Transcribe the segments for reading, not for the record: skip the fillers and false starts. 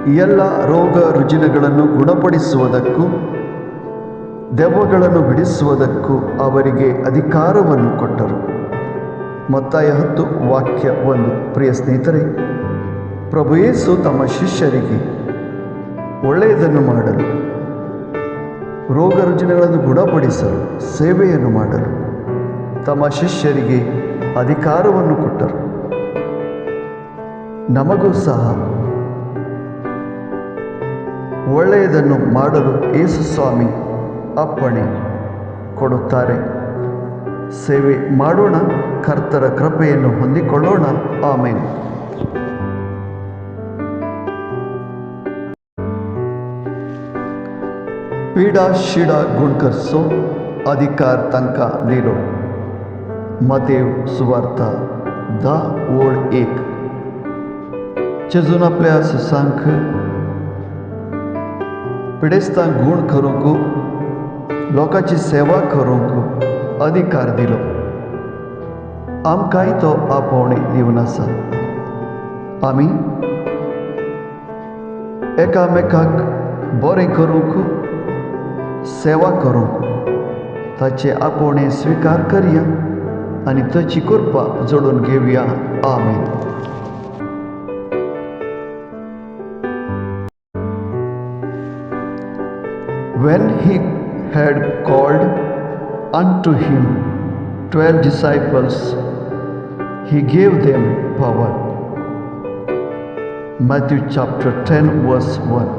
ಎಲ್ಲ ರೋಗ ರುಜಿನಗಳನ್ನು ಗುಣಪಡಿಸುವುದಕ್ಕೂ ದೆವ್ವಗಳನ್ನು ಬಿಡಿಸುವುದಕ್ಕೂ ಅವರಿಗೆ ಅಧಿಕಾರವನ್ನು ಕೊಟ್ಟರು. ಮತ್ತಾಯ 10 ವಾಕ್ಯ 1. ಪ್ರಿಯ ಸ್ನೇಹಿತರೆ, ಪ್ರಭು ಯೇಸು ತಮ್ಮ ಶಿಷ್ಯರಿಗೆ ಒಳ್ಳೆಯದನ್ನು ಮಾಡಲು, ರೋಗ ರುಜಿನಗಳನ್ನು ಗುಣಪಡಿಸಲು, ಸೇವೆಯನ್ನು ಮಾಡಲು ತಮ್ಮ ಶಿಷ್ಯರಿಗೆ ಅಧಿಕಾರವನ್ನು ಕೊಟ್ಟರು. ನಮಗೂ ಸಹ ಒಳ್ಳೆಯದನ್ನು ಮಾಡಲು ಯೇಸು ಸ್ವಾಮಿ ಅಪ್ಪಣೆ ಕೊಡುತ್ತಾರೆ. ಸೇವೆ ಮಾಡೋಣ, ಕರ್ತರ ಕೃಪೆಯನ್ನು ಹೊಂದಿಕೊಳ್ಳೋಣ. ಆಮೇನ್. पीड़ा शीड़ा गुणकर सो अधिकार तंका नीलो. मतेव सुवार्ता 10:1. जेजून आपल्या सुसांक पिडेस्तां गुण करूंक, लोकांची सेवा करूंक अधिकार दिलो. आमकांय तो आपोवणे दिवन आसा. आमी एकामेकाक बरें करूंक, सेवा करूंक ताचे आपोवणे स्वीकार करया आनी ताची कृपा जोडून घेवया. आमीन. When he had called unto him 12 disciples, he gave them power. Matthew chapter 10 verse 1.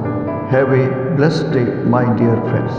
Have a blessed day, my dear friends.